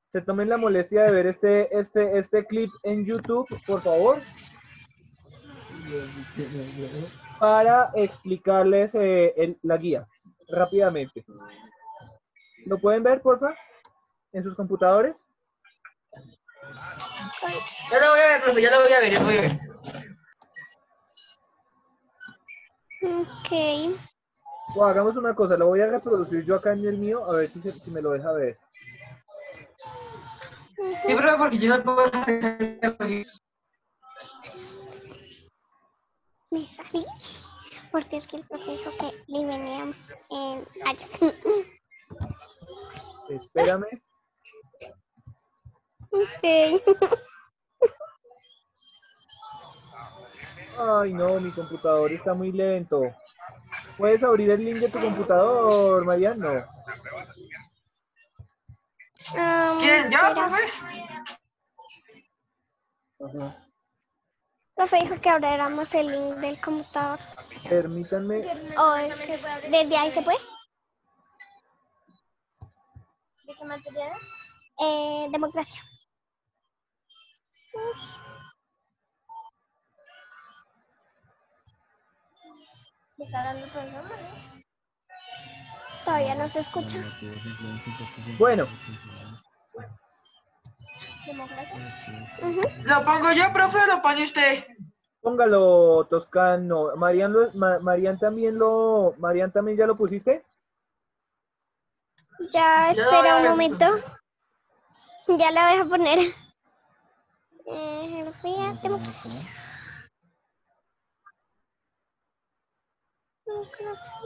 se tomen la molestia de ver este clip en YouTube, por favor, para explicarles la guía rápidamente. ¿Lo pueden ver, porfa? ¿En sus computadores? Ya lo voy a ver, profe, ya lo voy a ver, ya lo voy a ver. Ok. Bueno, hagamos una cosa, lo voy a reproducir yo acá en el mío, a ver si me lo deja ver. Sí, profe, porque yo no puedo... Me salí porque es que el profe dijo que ni veníamos en allá. Espérame. Ok. Ay, no, mi computador está muy lento. ¿Puedes abrir el link de tu computador, Marian? No. ¿Quién? ¿Yo, Espera. profe? Profe dijo que abriéramos el link del computador. Permítanme. ¿Desde ahí se puede? ¿De qué materiales? Democracia. ¿Me está hablando el profesor, no? Todavía no se escucha. Bueno, ¿Democracia? ¿Lo pongo yo, profe, o lo pone usted? póngalo, Toscano. Marian también ya lo pusiste. Ya, Ya lo voy espera a un ver. momento. Ya la voy a poner. Geografía, democracia. Democracia.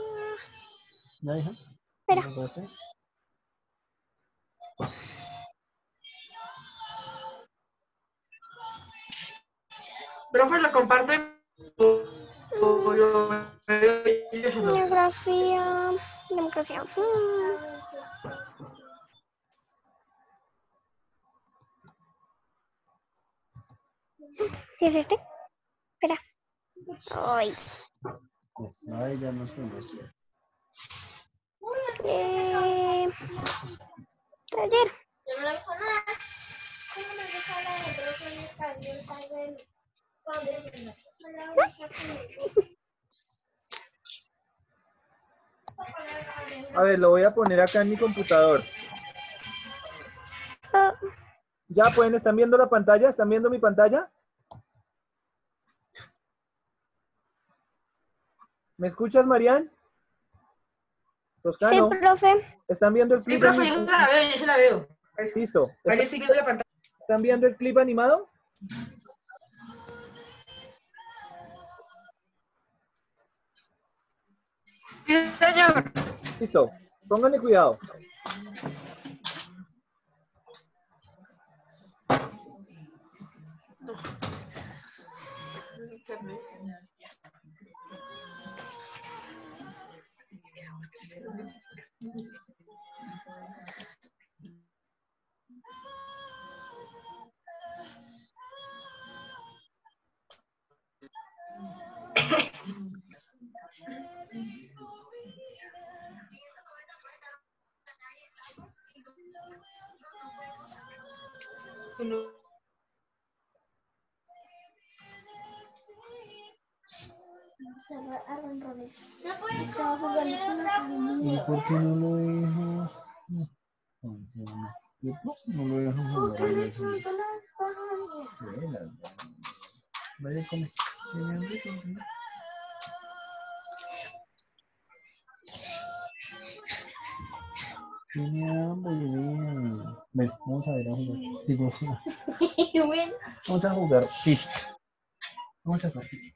¿Ya, hija? Espera. Profe, lo comparto en... Geografía, democracia. ¿Sí es este? Espera. Ay. Ay, ya no sé. Taller. A ver, lo voy a poner acá en mi computador. Oh, ¿Ya pueden? ¿Están viendo la pantalla? ¿Están viendo mi pantalla? ¿Me escuchas, Marian? sí, Toscano. profe. ¿Están viendo el Sí, clip? profe, yo no la veo, yo se la veo. Listo. Ahí estoy viendo la pantalla. ¿Están viendo el clip animado? Sí, señor. Listo. Pónganle cuidado. ¿Y por qué no lo dejo? No lo dejo jugar. Vaya, come. ¿Tiene hambre? Tiene hambre, bien. Ven, vamos a ver a jugar. Digo, vamos a jugar fish. Vamos a jugar fish.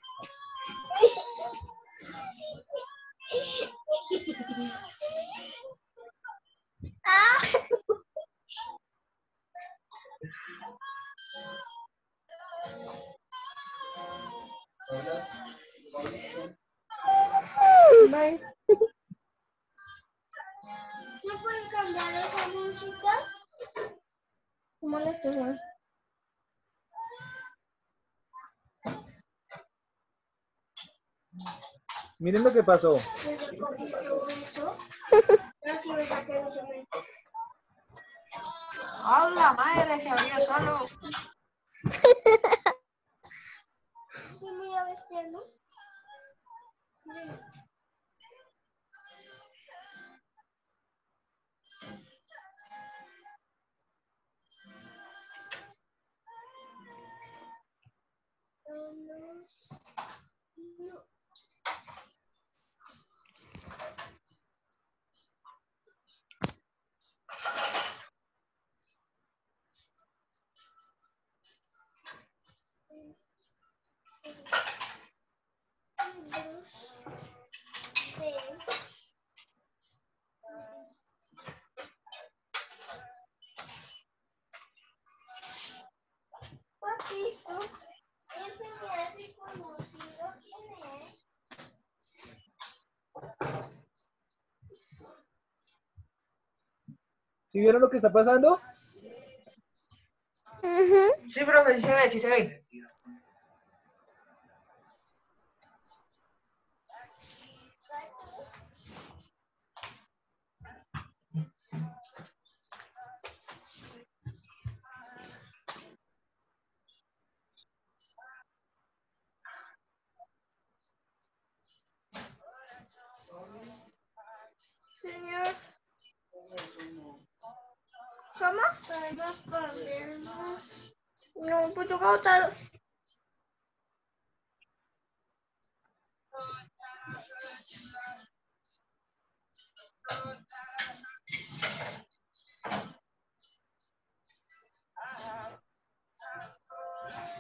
¿No pueden cambiar esa música? ¿Cómo la estoy jugando? Miren lo que pasó. ¡A la madre! Se abrió solo. Soy muy bestia, ¿no? Papito, ese me hace conocido. ¿Quién es? ¿Sí vieron lo que está pasando? Sí, profe, sí se ve, sí se ve. Señor, ¿cómo? Podemos comernos. No, pues yo agotado.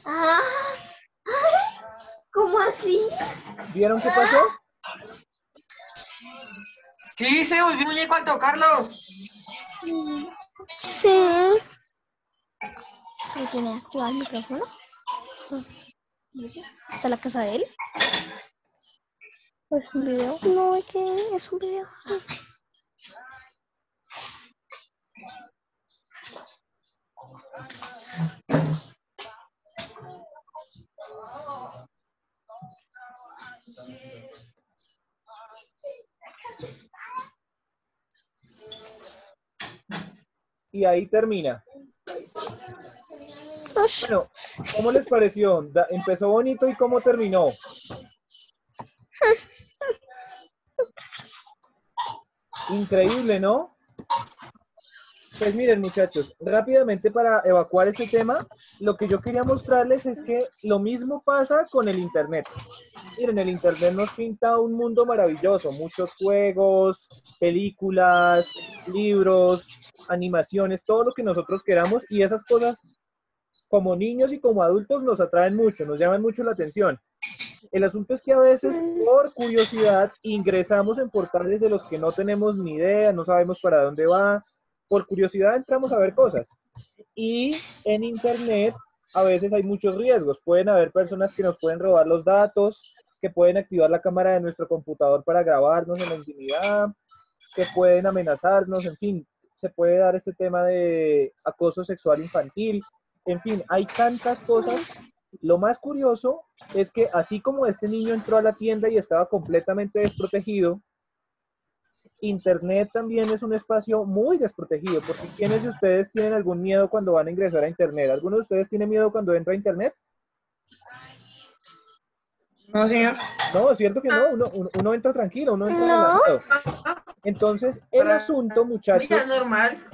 Ah, ¿cómo así? ¿Vieron qué pasó? Sí, se volvió un muñeco al tocarlo. Sí. ¿Y tiene activado el micrófono? ¿Está la casa de él? ¿O es un video? No, es un video. Y ahí termina. Ush. Bueno, ¿cómo les pareció? Empezó bonito y ¿cómo terminó? Increíble, ¿no? Pues miren, muchachos, rápidamente para evacuar este tema, lo que yo quería mostrarles es que lo mismo pasa con el Internet. Miren, el Internet nos pinta un mundo maravilloso, muchos juegos, películas, libros, animaciones, todo lo que nosotros queramos, y esas cosas como niños y como adultos nos atraen mucho, nos llaman mucho la atención. El asunto es que a veces por curiosidad ingresamos en portales de los que no tenemos ni idea, no sabemos para dónde va. Por curiosidad entramos a ver cosas. Y en Internet a veces hay muchos riesgos. Pueden haber personas que nos pueden robar los datos, que pueden activar la cámara de nuestro computador para grabarnos en la intimidad, que pueden amenazarnos, en fin, se puede dar este tema de acoso sexual infantil. En fin, hay tantas cosas. Lo más curioso es que así como este niño entró a la tienda y estaba completamente desprotegido, Internet también es un espacio muy desprotegido, porque ¿quiénes de ustedes tienen algún miedo cuando van a ingresar a Internet? ¿Alguno de ustedes tiene miedo cuando entra a Internet? No, señor. No, es cierto que no, uno entra tranquilo, uno entra No. relajado. Entonces, el asunto, muchachos, Es normal.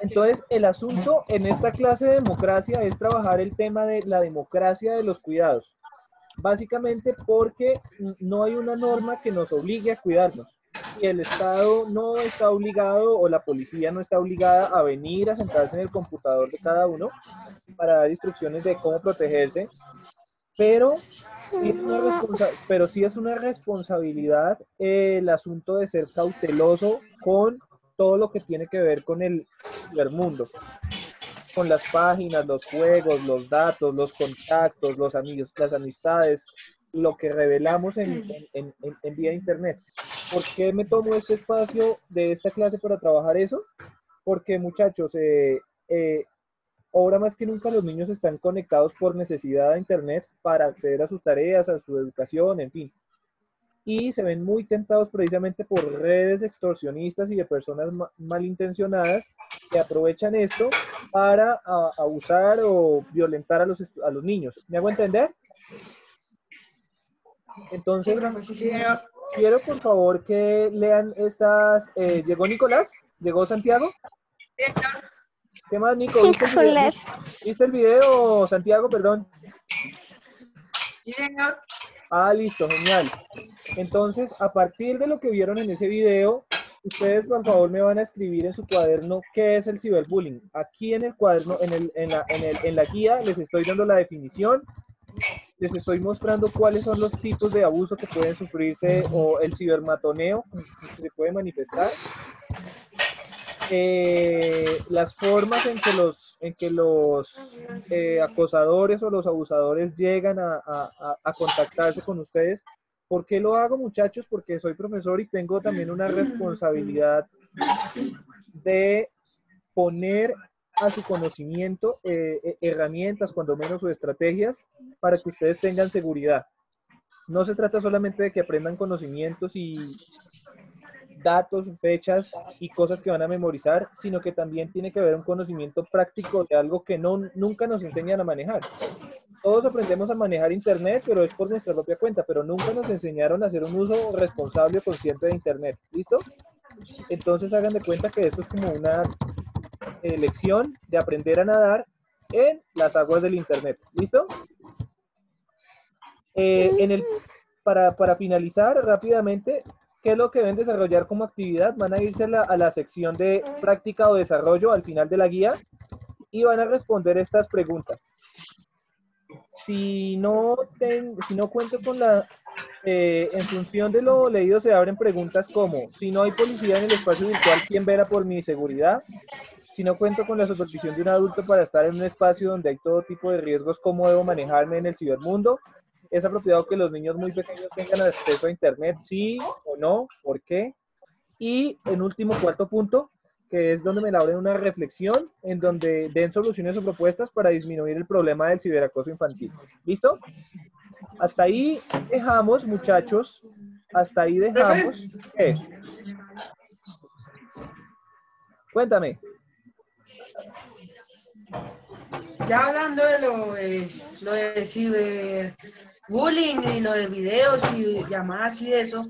entonces, el asunto en esta clase de democracia es trabajar el tema de la democracia de los cuidados. Básicamente porque no hay una norma que nos obligue a cuidarnos. Y el Estado no está obligado o la policía no está obligada a venir a sentarse en el computador de cada uno para dar instrucciones de cómo protegerse, pero sí es una responsabilidad el asunto de ser cauteloso con todo lo que tiene que ver con el cibermundo, con las páginas, los juegos, los datos, los contactos, los amigos, las amistades, lo que revelamos en vía internet. ¿Por qué me tomo este espacio de esta clase para trabajar eso? Porque muchachos, ahora más que nunca los niños están conectados por necesidad a internet para acceder a sus tareas, a su educación, en fin. y se ven muy tentados precisamente por redes extorsionistas y de personas malintencionadas que aprovechan esto para abusar o violentar a los niños. ¿Me hago entender? Entonces, Sí, profe, sí, señor. quiero por favor que lean estas. ¿Llegó Nicolás? ¿Llegó Santiago? Sí, señor. ¿Qué más, Nico? ¿Viste el video, Santiago? Perdón. Sí, señor. Ah, listo, genial. Entonces, a partir de lo que vieron en ese video, ustedes por favor me van a escribir en su cuaderno qué es el ciberbullying. Aquí en el cuaderno, en la guía, les estoy dando la definición, les estoy mostrando cuáles son los tipos de abuso que pueden sufrirse o el cibermatoneo que se puede manifestar. Las formas en que los acosadores o los abusadores llegan a contactarse con ustedes. ¿Por qué lo hago, muchachos? Porque soy profesor y tengo también una responsabilidad de poner a su conocimiento herramientas, cuando menos, o estrategias para que ustedes tengan seguridad. No se trata solamente de que aprendan conocimientos y datos, fechas y cosas que van a memorizar, sino que también tiene que haber un conocimiento práctico de algo que nunca nos enseñan a manejar. Todos aprendemos a manejar Internet, pero es por nuestra propia cuenta, pero nunca nos enseñaron a hacer un uso responsable o consciente de Internet. ¿Listo? Entonces hagan de cuenta que esto es como una lección de aprender a nadar en las aguas del Internet. ¿Listo? Para finalizar rápidamente, ¿qué es lo que deben desarrollar como actividad? Van a irse a la sección de práctica o desarrollo al final de la guía y van a responder estas preguntas. Si no cuento con en función de lo leído, se abren preguntas como: si no hay policía en el espacio virtual, ¿quién vela por mi seguridad? Si no cuento con la supervisión de un adulto para estar en un espacio donde hay todo tipo de riesgos, ¿cómo debo manejarme en el cibermundo? ¿Es apropiado que los niños muy pequeños tengan acceso a Internet? ¿Sí o no? ¿Por qué? Y en último, cuarto punto, que es donde me elaboren una reflexión en donde den soluciones o propuestas para disminuir el problema del ciberacoso infantil. ¿Listo? Hasta ahí dejamos, muchachos. Hasta ahí dejamos. ¿Qué? Cuéntame. Ya hablando de lo de ciberbullying y lo de videos y llamadas y eso,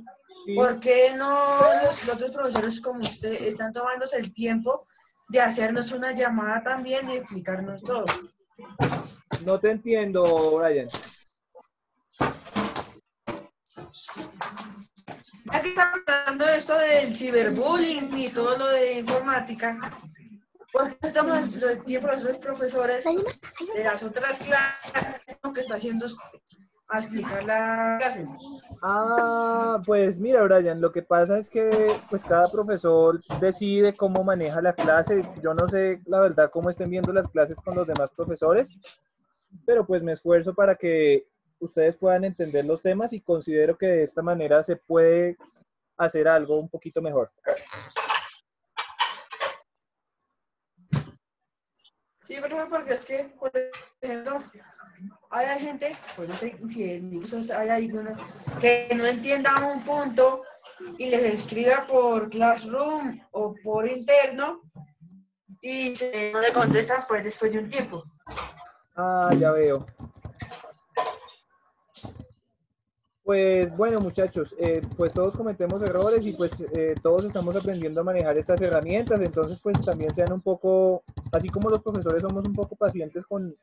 Sí. ¿por qué no los otros profesores como usted están tomándose el tiempo de hacernos una llamada también y explicarnos todo? No te entiendo, Brian. Ya que estamos hablando de esto del ciberbullying y todo lo de informática, ¿por qué no estamos dando el tiempo a los profesores de las otras clases que está haciendo a explicar la clase? Ah, pues mira, Brian, lo que pasa es que pues cada profesor decide cómo maneja la clase. Yo no sé la verdad cómo estén viendo las clases con los demás profesores, pero pues me esfuerzo para que ustedes puedan entender los temas y considero que de esta manera se puede hacer algo un poquito mejor. Sí, pero porque es que, por ejemplo, hay gente, pues no sé si incluso hay algunos que no entiendan un punto y les escriba por Classroom o por interno y no le contestan pues después de un tiempo. Ah, ya veo. Pues bueno, muchachos, pues todos cometemos errores y pues todos estamos aprendiendo a manejar estas herramientas, entonces pues también sean un poco, así como los profesores somos un poco pacientes con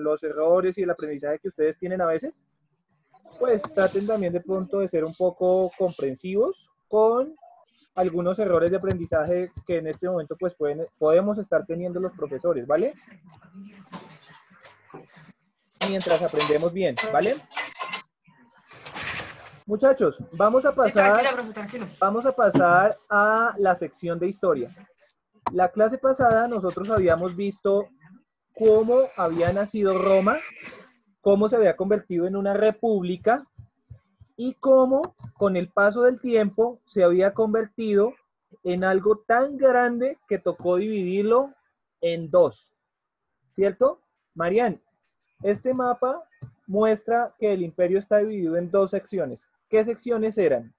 los errores y el aprendizaje que ustedes tienen a veces, pues traten también de pronto de ser un poco comprensivos con algunos errores de aprendizaje que en este momento pues podemos estar teniendo los profesores, ¿vale? Mientras aprendemos bien, ¿vale? Muchachos, vamos a pasar, Tranquila, profe, tranquilo. vamos a pasar a la sección de historia. La clase pasada nosotros habíamos visto cómo había nacido Roma, cómo se había convertido en una república y cómo con el paso del tiempo se había convertido en algo tan grande que tocó dividirlo en dos, ¿cierto? Marian, este mapa muestra que el imperio está dividido en dos secciones. ¿qué secciones eran?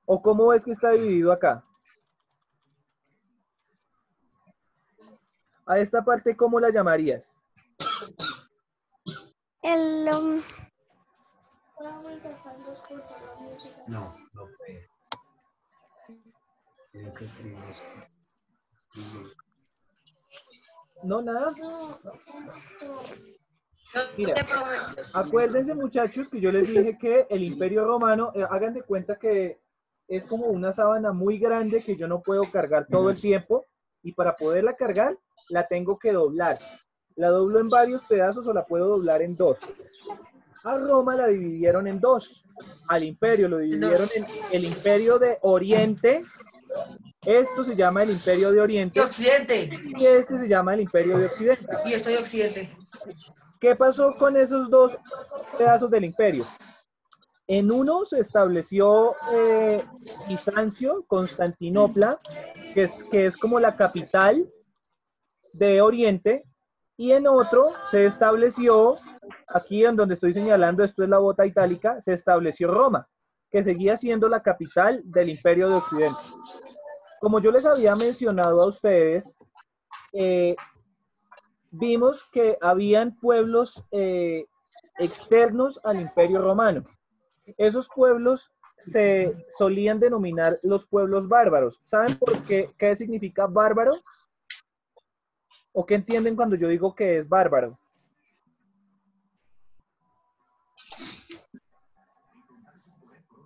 ¿O cómo es que está dividido acá? A esta parte, ¿cómo la llamarías? El, No, no puede. Tienes que escribir eso. No, nada. No Mira, te prometo. acuérdense, muchachos, que yo les dije que el Imperio Romano, hagan de cuenta que es como una sábana muy grande que yo no puedo cargar todo el tiempo, y para poderla cargar la tengo que doblar. La doblo en varios pedazos o la puedo doblar en dos. A Roma la dividieron en dos. Al Imperio lo dividieron en el Imperio de Oriente. Esto se llama el Imperio de Y Oriente Occidente. y este se llama el Imperio de Occidente. Y yo estoy Occidente. ¿Qué pasó con esos dos pedazos del imperio? En uno se estableció Bizancio, Constantinopla, que es como la capital de Oriente, y en otro se estableció, aquí en donde estoy señalando, esto es la bota itálica, se estableció Roma, que seguía siendo la capital del Imperio de Occidente. Como yo les había mencionado a ustedes, vimos que habían pueblos externos al Imperio Romano. Esos pueblos se solían denominar los pueblos bárbaros. ¿Saben por qué significa bárbaro? ¿O qué entienden cuando yo digo que es bárbaro?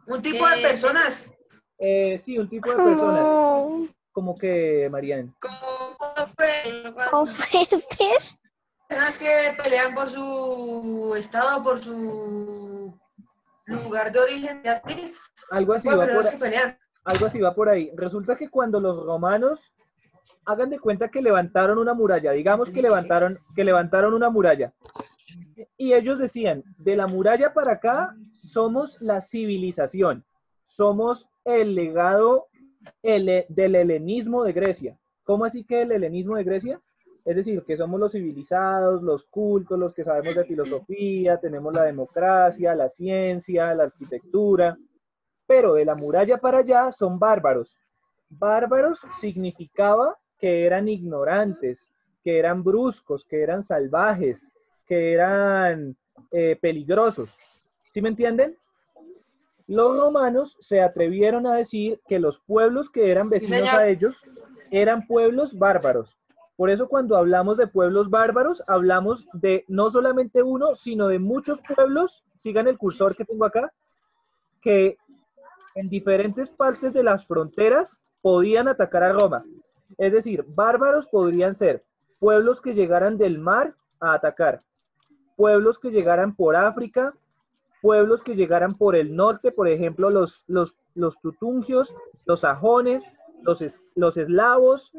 Un tipo de personas. Sí, un tipo de personas. Como que, Marian. Como ofertes. personas que pelean por su estado, por su lugar de origen. Y así. Algo así, Tipo de va por, personas que pelean. algo así va por ahí. Resulta que cuando los romanos, hagan de cuenta que levantaron una muralla, digamos que levantaron una muralla. Y ellos decían, de la muralla para acá somos la civilización, somos el legado del helenismo de Grecia. ¿Cómo así que el helenismo de Grecia? Es decir, que somos los civilizados, los cultos, los que sabemos de filosofía, tenemos la democracia, la ciencia, la arquitectura, pero de la muralla para allá son bárbaros. Bárbaros significaba que eran ignorantes, que eran bruscos, que eran salvajes, que eran peligrosos. ¿Sí me entienden? Los romanos se atrevieron a decir que los pueblos que eran vecinos a ellos eran pueblos bárbaros. Por eso cuando hablamos de pueblos bárbaros, hablamos de no solamente uno, sino de muchos pueblos, sigan el cursor que tengo acá, que en diferentes partes de las fronteras podían atacar a Roma. Es decir, bárbaros podrían ser pueblos que llegaran del mar a atacar, pueblos que llegaran por África, pueblos que llegaran por el norte, por ejemplo, los tutungios, los sajones, los eslavos,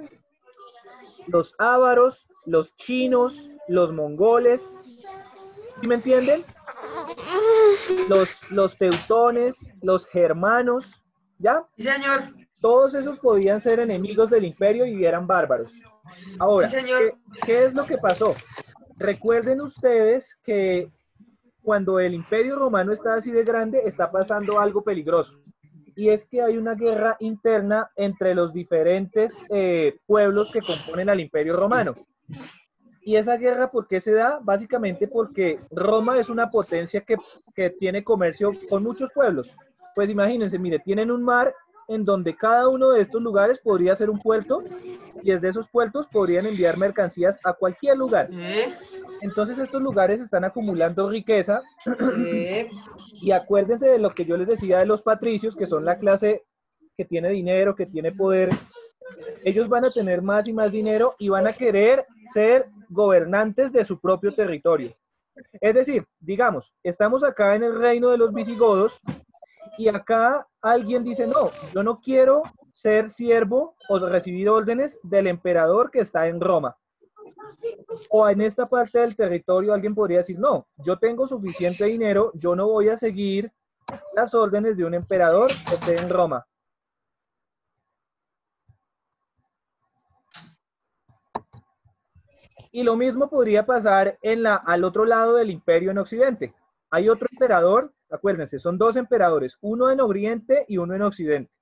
los ávaros, los chinos, los mongoles. ¿Sí me entienden? Los teutones, los germanos, ¿ya? Sí, señor. Todos esos podían ser enemigos del imperio y eran bárbaros. Ahora, Sí, señor. ¿qué es lo que pasó? Recuerden ustedes que cuando el imperio romano está así de grande, está pasando algo peligroso. Y es que hay una guerra interna entre los diferentes pueblos que componen al imperio romano. ¿Y esa guerra por qué se da? Básicamente porque Roma es una potencia que tiene comercio con muchos pueblos. Pues imagínense, mire, tienen un mar en donde cada uno de estos lugares podría ser un puerto y desde esos puertos podrían enviar mercancías a cualquier lugar. Entonces estos lugares están acumulando riqueza y acuérdense de lo que yo les decía de los patricios, que son la clase que tiene dinero, que tiene poder. Ellos van a tener más y más dinero y van a querer ser gobernantes de su propio territorio. Es decir, digamos, estamos acá en el reino de los visigodos y acá alguien dice, no, yo no quiero ser siervo o recibir órdenes del emperador que está en Roma. O en esta parte del territorio alguien podría decir, no, yo tengo suficiente dinero, yo no voy a seguir las órdenes de un emperador que esté en Roma. Y lo mismo podría pasar al otro lado del imperio en Occidente. Hay otro emperador, acuérdense, son dos emperadores, uno en Oriente y uno en Occidente.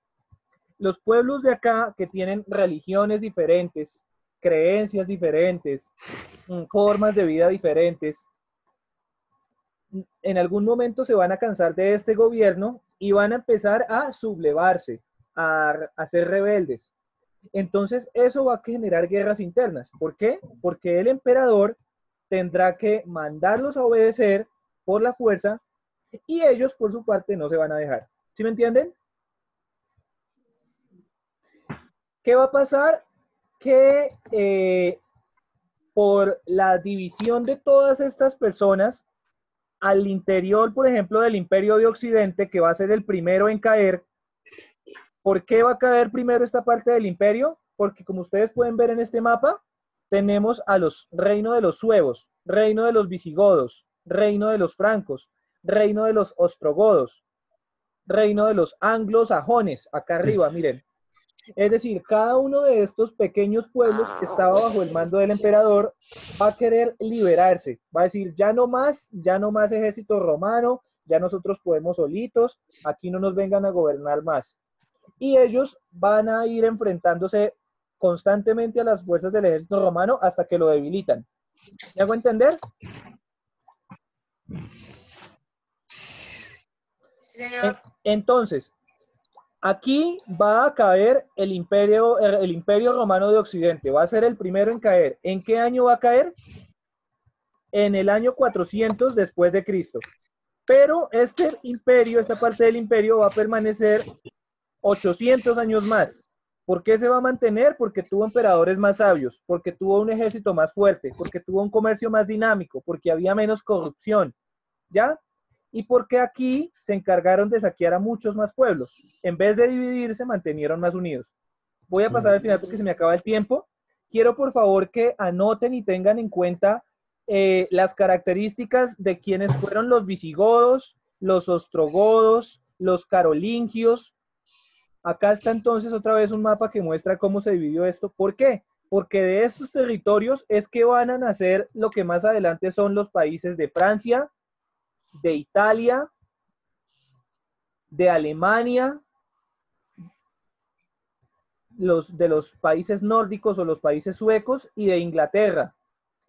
Los pueblos de acá que tienen religiones diferentes, creencias diferentes, formas de vida diferentes, en algún momento se van a cansar de este gobierno y van a empezar a sublevarse, a ser rebeldes. Entonces eso va a generar guerras internas. ¿Por qué? Porque el emperador tendrá que mandarlos a obedecer por la fuerza y ellos por su parte no se van a dejar. ¿Sí me entienden? ¿Qué va a pasar? Que por la división de todas estas personas, al interior, por ejemplo, del Imperio de Occidente, que va a ser el primero en caer. ¿Por qué va a caer primero esta parte del imperio? Porque como ustedes pueden ver en este mapa, tenemos a los reino de los suevos, reino de los visigodos, reino de los francos, reino de los ostrogodos, reino de los anglosajones, acá arriba, miren. Es decir, cada uno de estos pequeños pueblos que estaba bajo el mando del emperador va a querer liberarse, va a decir, ya no más ejército romano, ya nosotros podemos solitos, aquí no nos vengan a gobernar más. Y ellos van a ir enfrentándose constantemente a las fuerzas del ejército romano hasta que lo debilitan. ¿Me hago entender? Entonces, aquí va a caer el imperio romano de Occidente, va a ser el primero en caer. ¿En qué año va a caer? En el año 400 después de Cristo. Pero este imperio, esta parte del imperio va a permanecer 800 años más. ¿Por qué se va a mantener? Porque tuvo emperadores más sabios, porque tuvo un ejército más fuerte, porque tuvo un comercio más dinámico, porque había menos corrupción, ¿ya? Y porque aquí se encargaron de saquear a muchos más pueblos. En vez de dividirse, mantenieron más unidos. Voy a pasar al final porque se me acaba el tiempo. Quiero por favor que anoten y tengan en cuenta las características de quienes fueron los visigodos, los ostrogodos, los carolingios. Acá está entonces otra vez un mapa que muestra cómo se dividió esto. ¿Por qué? Porque de estos territorios es que van a nacer lo que más adelante son los países de Francia, de Italia, de Alemania, de los países nórdicos o los países suecos y de Inglaterra.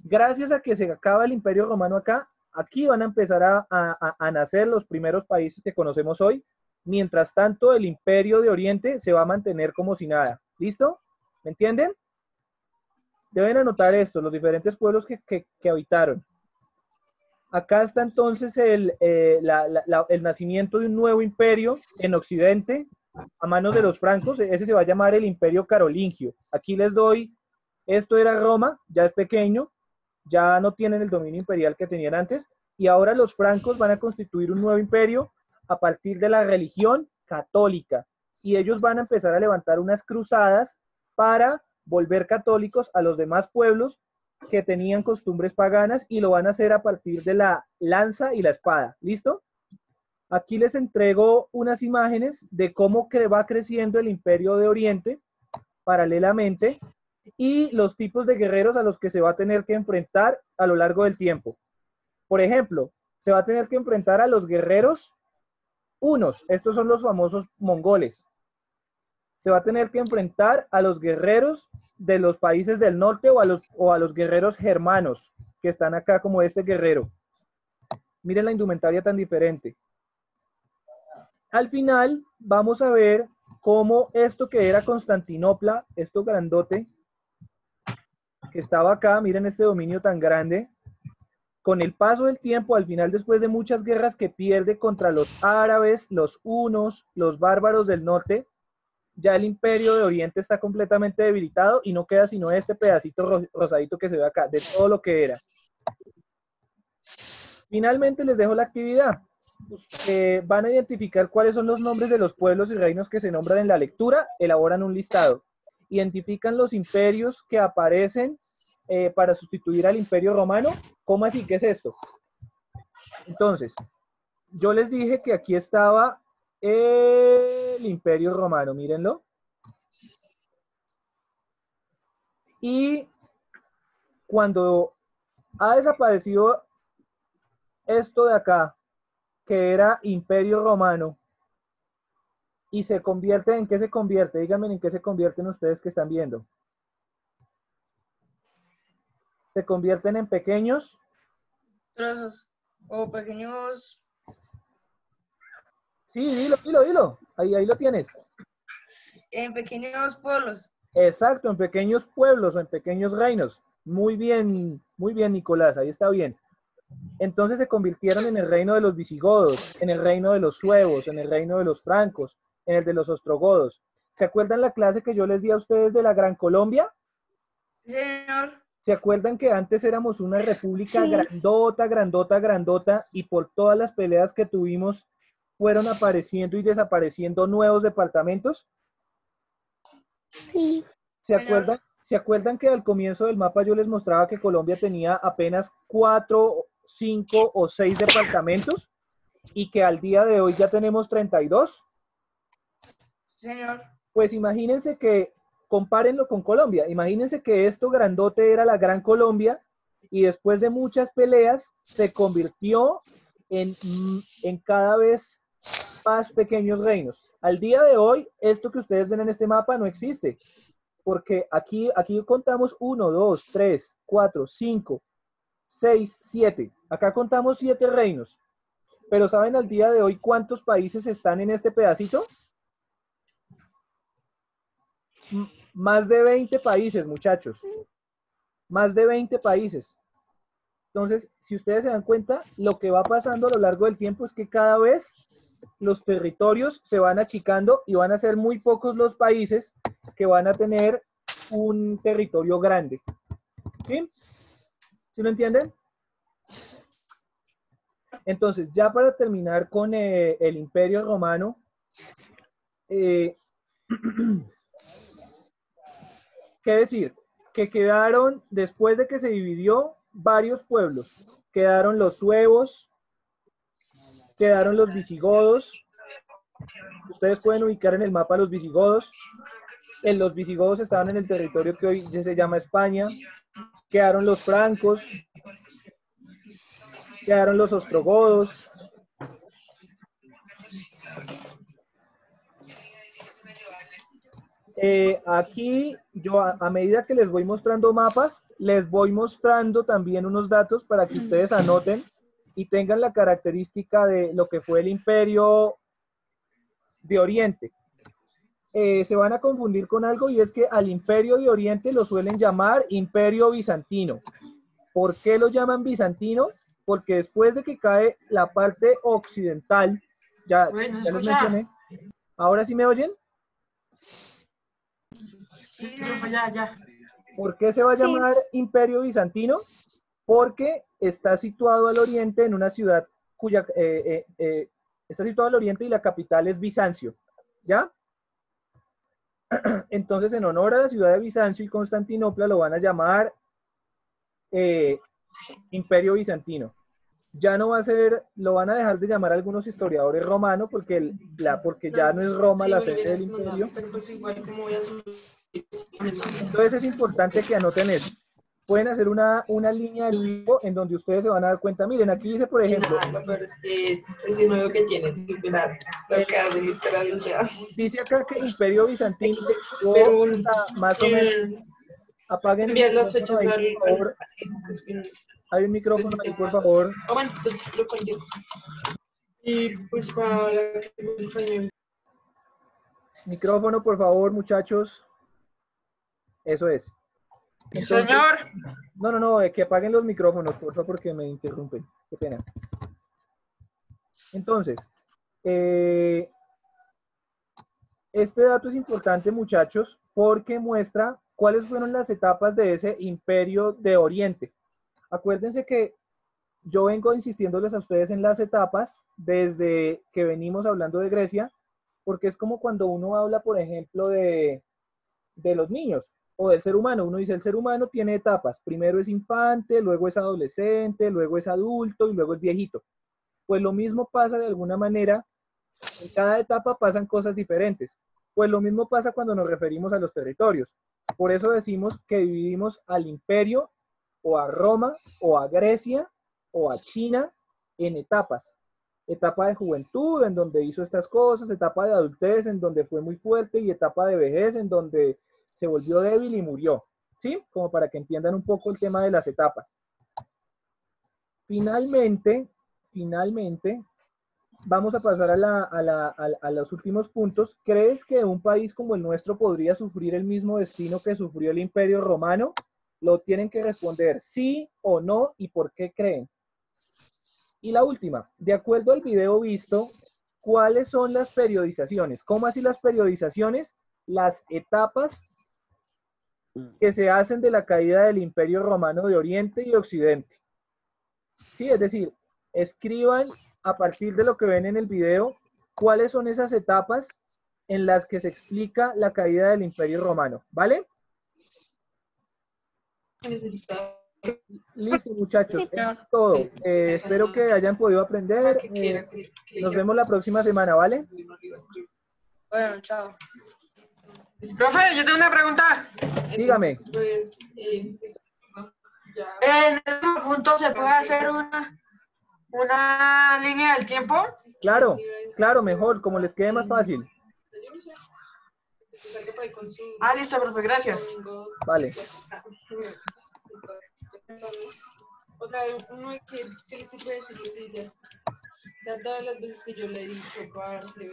Gracias a que se acaba el Imperio Romano acá, aquí van a empezar a nacer los primeros países que conocemos hoy. Mientras tanto, el Imperio de Oriente se va a mantener como si nada. ¿Listo? ¿Me entienden? Deben anotar esto, los diferentes pueblos que habitaron. Acá está entonces el nacimiento de un nuevo imperio en Occidente a manos de los francos. Ese se va a llamar el Imperio Carolingio. Aquí les doy, esto era Roma, ya es pequeño, ya no tienen el dominio imperial que tenían antes, y ahora los francos van a constituir un nuevo imperio a partir de la religión católica, y ellos van a empezar a levantar unas cruzadas para volver católicos a los demás pueblos que tenían costumbres paganas, y lo van a hacer a partir de la lanza y la espada. ¿Listo? Aquí les entrego unas imágenes de cómo va creciendo el Imperio de Oriente paralelamente y los tipos de guerreros a los que se va a tener que enfrentar a lo largo del tiempo. Por ejemplo, se va a tener que enfrentar a los guerreros hunos. Estos son los famosos mongoles. Se va a tener que enfrentar a los guerreros de los países del norte o a los guerreros germanos que están acá, como este guerrero. Miren la indumentaria tan diferente. Al final vamos a ver cómo esto que era Constantinopla, esto grandote, que estaba acá, miren este dominio tan grande, con el paso del tiempo, al final, después de muchas guerras que pierde contra los árabes, los hunos, los bárbaros del norte, ya el Imperio de Oriente está completamente debilitado y no queda sino este pedacito rosadito que se ve acá, de todo lo que era. Finalmente les dejo la actividad. Van a identificar cuáles son los nombres de los pueblos y reinos que se nombran en la lectura, elaboran un listado. Identifican los imperios que aparecen para sustituir al Imperio Romano. ¿Cómo así? ¿Qué es esto? Entonces, yo les dije que aquí estaba el Imperio Romano, mírenlo. Y cuando ha desaparecido esto de acá, que era Imperio Romano, y se convierte, ¿en qué se convierte? Díganme en qué se convierten ustedes que están viendo. Se convierten en pequeños trozos o pequeños, Sí, dilo. Ahí lo tienes. en pequeños pueblos. Exacto, en pequeños pueblos o en pequeños reinos. Muy bien, Nicolás, ahí está bien. Entonces se convirtieron en el reino de los visigodos, en el reino de los suevos, en el reino de los francos, en el de los ostrogodos. ¿Se acuerdan la clase que yo les di a ustedes de la Gran Colombia? Sí, señor. ¿Se acuerdan que antes éramos una república Sí. grandota, y por todas las peleas que tuvimos fueron apareciendo y desapareciendo nuevos departamentos? Sí. ¿Se acuerdan que al comienzo del mapa yo les mostraba que Colombia tenía apenas 4, 5 o 6 departamentos y que al día de hoy ya tenemos 32? Señor. Pues imagínense que, compárenlo con Colombia, imagínense que esto grandote era la Gran Colombia y después de muchas peleas se convirtió en cada vez más pequeños reinos. Al día de hoy, esto que ustedes ven en este mapa no existe, porque aquí contamos 1, 2, 3, 4, 5, 6, 7. Acá contamos 7 reinos. Pero ¿saben al día de hoy cuántos países están en este pedacito? Más de 20 países, muchachos. Más de 20 países. Entonces, si ustedes se dan cuenta, lo que va pasando a lo largo del tiempo es que cada vez los territorios se van achicando y van a ser muy pocos los países que van a tener un territorio grande. ¿Sí? ¿Sí lo entienden? Entonces, ya para terminar con el Imperio Romano, ¿qué decir? Que quedaron, después de que se dividió, varios pueblos. Quedaron los suevos, quedaron los visigodos. Ustedes pueden ubicar en el mapa los visigodos. Los visigodos estaban en el territorio que hoy se llama España. Quedaron los francos, quedaron los ostrogodos. Aquí yo a medida que les voy mostrando mapas, les voy mostrando también unos datos para que ustedes anoten y tengan la característica de lo que fue el Imperio de Oriente. Se van a confundir con algo y es que al Imperio de Oriente lo suelen llamar Imperio Bizantino. ¿Por qué lo llaman bizantino? Porque después de que cae la parte occidental, ya les mencioné. ¿Ahora sí me oyen? Sí, ya. ¿Por qué se va a llamar Imperio Bizantino? Porque está situado al oriente en una ciudad cuya está situado al oriente y la capital es Bizancio, ¿ya? Entonces, en honor a la ciudad de Bizancio y Constantinopla, lo van a llamar Imperio Bizantino. Ya no va a ser, lo van a dejar de llamar algunos historiadores romanos porque ya no es Roma la sede del imperio. Entonces es importante que anoten eso. Pueden hacer una línea de tiempo en donde ustedes se van a dar cuenta. Miren, aquí dice, por ejemplo. Pero es que es el nuevo que tiene, disciplinar, lo que hace literal, o sea. Dice acá que Imperio Bizantino, Pero más o menos, apaguen el las fechas micrófono ahí, por favor. Hay un micrófono ahí, por favor. Bueno, entonces lo cualquier cosa. Y pues para que micrófono, por favor, muchachos. Eso es. Entonces, señor. No, que apaguen los micrófonos, por favor, porque me interrumpen. Qué pena. Entonces, este dato es importante, muchachos, porque muestra cuáles fueron las etapas de ese imperio de Oriente. Acuérdense que yo vengo insistiéndoles a ustedes en las etapas desde que venimos hablando de Grecia, porque es como cuando uno habla, por ejemplo, de los niños o del ser humano. Uno dice, el ser humano tiene etapas. Primero es infante, luego es adolescente, luego es adulto y luego es viejito. Pues lo mismo pasa de alguna manera, en cada etapa pasan cosas diferentes. Pues lo mismo pasa cuando nos referimos a los territorios. Por eso decimos que dividimos al imperio o a Roma, o a Grecia, o a China en etapas. Etapa de juventud, en donde hizo estas cosas, etapa de adultez, en donde fue muy fuerte, y etapa de vejez, en donde se volvió débil y murió. ¿Sí? Como para que entiendan un poco el tema de las etapas. Finalmente, vamos a pasar a los últimos puntos. ¿Crees que un país como el nuestro podría sufrir el mismo destino que sufrió el Imperio Romano? Lo tienen que responder sí o no, y por qué creen. Y la última, de acuerdo al video visto, ¿cuáles son las periodizaciones? ¿Cómo así las periodizaciones? Las etapas que se hacen de la caída del Imperio Romano de Oriente y Occidente. Sí, es decir, escriban a partir de lo que ven en el video cuáles son esas etapas en las que se explica la caída del Imperio Romano, ¿vale? Listo, muchachos, eso es todo. Espero que hayan podido aprender. Nos vemos la próxima semana, ¿vale? Bueno, chao. Profe, yo tengo una pregunta. Dígame. Pues, En el punto se puede hacer una línea del tiempo. Claro, claro, mejor, como les quede más fácil. yo no sé. Ah, listo, profe, gracias. Vale. O sea, uno que le sirve decirles ellas. O sea, todas las veces que yo le he dicho, parce,